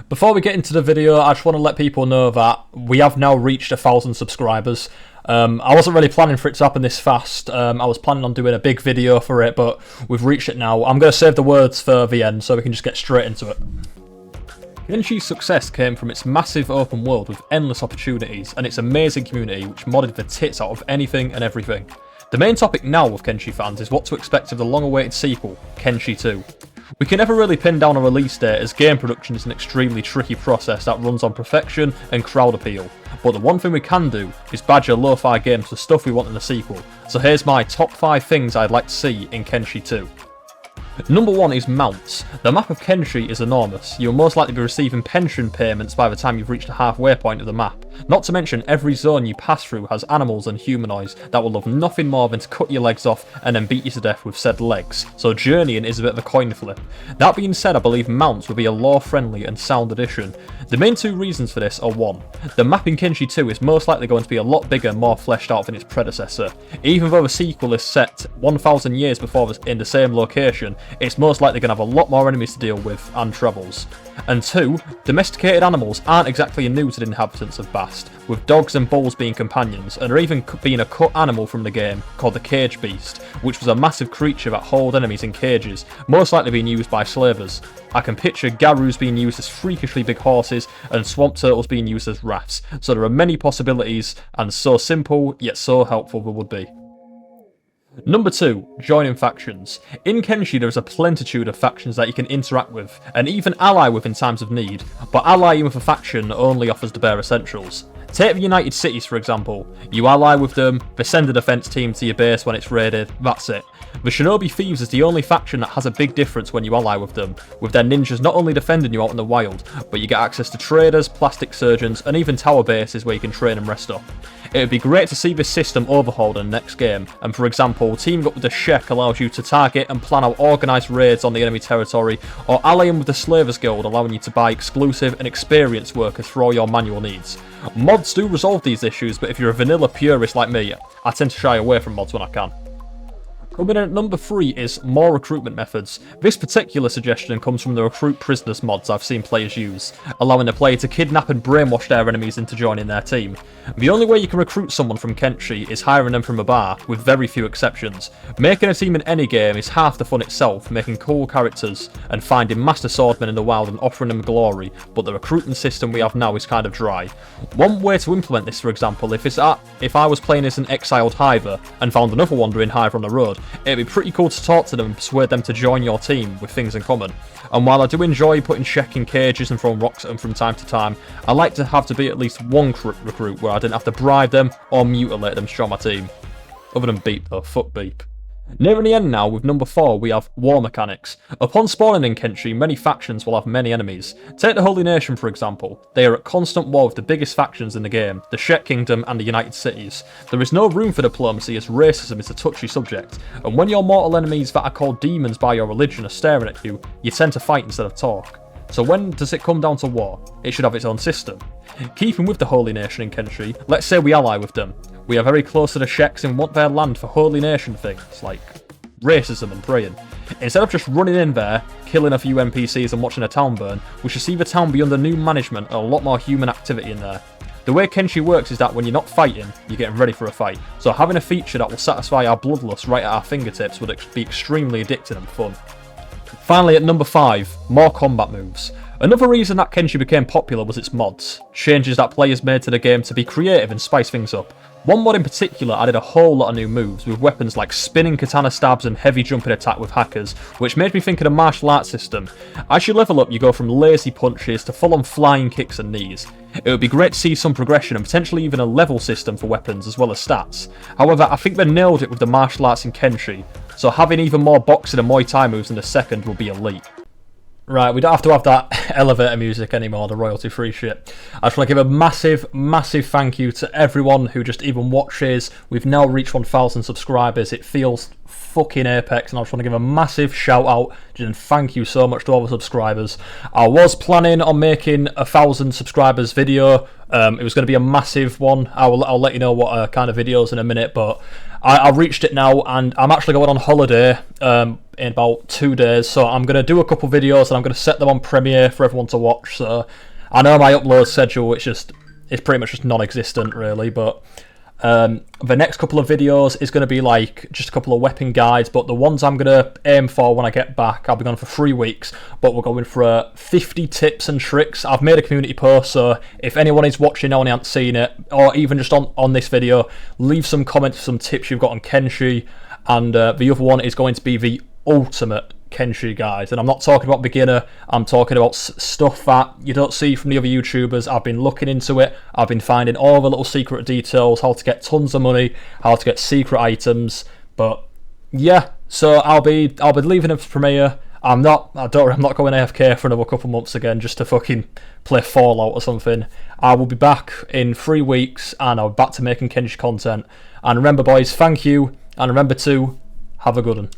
Before we get into the video, I just want to let people know that we have now reached 1,000 subscribers. I wasn't really planning for it to happen this fast. I was planning on doing a big video for it, but we've reached it now. I'm going to save the words for the end so we can just get straight into it. Kenshi's success came from its massive open world with endless opportunities and its amazing community which modded the tits out of anything and everything. The main topic now with Kenshi fans is what to expect of the long-awaited sequel, Kenshi 2. We can never really pin down a release date as game production is an extremely tricky process that runs on perfection and crowd appeal, but the one thing we can do is badger lo-fi games for stuff we want in the sequel, so here's my top 5 things I'd like to see in Kenshi 2. Number 1 is mounts. The map of Kenshi is enormous. You'll most likely be receiving pension payments by the time you've reached the halfway point of the map. Not to mention every zone you pass through has animals and humanoids that will love nothing more than to cut your legs off and then beat you to death with said legs, so journeying is a bit of a coin flip. That being said, I believe mounts will be a lore-friendly and sound addition. The main 2 reasons for this are 1. The map in Kenshi 2 is most likely going to be a lot bigger and more fleshed out than its predecessor. Even though the sequel is set 1,000 years before in the same location, it's most likely going to have a lot more enemies to deal with and troubles. And 2, domesticated animals aren't exactly new to the inhabitants of Bast, with dogs and bulls being companions, and there even being a cut animal from the game called the Cage Beast, which was a massive creature that hauled enemies in cages, most likely being used by slavers. I can picture Garus being used as freakishly big horses, and swamp turtles being used as rafts, so there are many possibilities, and so simple yet so helpful they would be. Number 2, joining factions. In Kenshi there is a plenitude of factions that you can interact with, and even ally with in times of need, but allying with a faction only offers the bare essentials. Take the United Cities for example. You ally with them, they send a defense team to your base when it's raided, that's it. The Shinobi Thieves is the only faction that has a big difference when you ally with them, with their ninjas not only defending you out in the wild, but you get access to traders, plastic surgeons, and even tower bases where you can train and rest up. It would be great to see this system overhauled in the next game, and for example, teaming up with the Sheik allows you to target and plan out organised raids on the enemy territory, or allying with the Slavers Guild allowing you to buy exclusive and experienced workers for all your manual needs. Mods do resolve these issues, but if you're a vanilla purist like me, I tend to shy away from mods when I can. Coming in at number 3 is more recruitment methods. This particular suggestion comes from the recruit prisoners mods I've seen players use, allowing the player to kidnap and brainwash their enemies into joining their team. The only way you can recruit someone from Kenshi is hiring them from a bar, with very few exceptions. Making a team in any game is half the fun itself, making cool characters and finding master swordmen in the wild and offering them glory, but the recruitment system we have now is kind of dry. One way to implement this, for example, if I was playing as an exiled hiver and found another wandering hiver on the road, it'd be pretty cool to talk to them and persuade them to join your team with things in common. And while I do enjoy putting Sheik in cages and throwing rocks at them from time to time, I like to have to be at least one recruit where I didn't have to bribe them or mutilate them to join my team. Other than Beep though, fuck Beep. Nearing the end now, with number 4 we have war mechanics. Upon spawning in Kenshi, many factions will have many enemies. Take the Holy Nation for example. They are at constant war with the biggest factions in the game, the Sheik Kingdom and the United Cities. There is no room for diplomacy as racism is a touchy subject, and when your mortal enemies that are called demons by your religion are staring at you, you tend to fight instead of talk. So when does it come down to war? It should have its own system. Keeping with the Holy Nation in Kenshi, let's say we ally with them. We are very close to the Sheiks and want their land for Holy Nation things, like racism and praying. Instead of just running in there, killing a few NPCs and watching a town burn, we should see the town be under new management and a lot more human activity in there. The way Kenshi works is that when you're not fighting, you're getting ready for a fight, so having a feature that will satisfy our bloodlust right at our fingertips would be extremely addicting and fun. Finally at number 5, more combat moves. Another reason that Kenshi became popular was its mods, changes that players made to the game to be creative and spice things up. One mod in particular added a whole lot of new moves, with weapons like spinning katana stabs and heavy jumping attack with hackers, which made me think of the martial arts system. As you level up, you go from lazy punches to full-on flying kicks and knees. It would be great to see some progression and potentially even a level system for weapons as well as stats. However, I think they nailed it with the martial arts in Kenshi, so having even more boxing and Muay Thai moves in the second would be elite. Right, we don't have to have that elevator music anymore, the royalty-free shit. I just want to give a massive, massive thank you to everyone who just even watches. We've now reached 1,000 subscribers. It feels fucking apex, and I just want to give a massive shout out and thank you so much to all the subscribers. I was planning on making 1,000 subscribers video. It was going to be a massive one. I'll let you know what kind of videos in a minute, but I reached it now, and I'm actually going on holiday in about 2 days, so I'm going to do a couple videos and I'm going to set them on Premiere for everyone to watch. So I know my upload schedule, it's pretty much just non-existent really, but the next couple of videos is going to be like just a couple of weapon guides, but the ones I'm going to aim for when I get back, I'll be gone for 3 weeks, but we're going for 50 tips and tricks. I've made a community post, so if anyone is watching now and hasn't seen it, or even just on this video, leave some comments, some tips you've got on Kenshi, and the other one is going to be the ultimate Kenshi guys, and I'm not talking about beginner, I'm talking about stuff that you don't see from the other YouTubers. I've been looking into it, I've been finding all the little secret details, how to get tons of money, how to get secret items. But yeah, so I'll be leaving it for Premiere. I'm not going AFK for another couple months again just to fucking play Fallout or something. I will be back in 3 weeks and I'll be back to making Kenshi content. And remember boys, thank you, and remember to have a good one.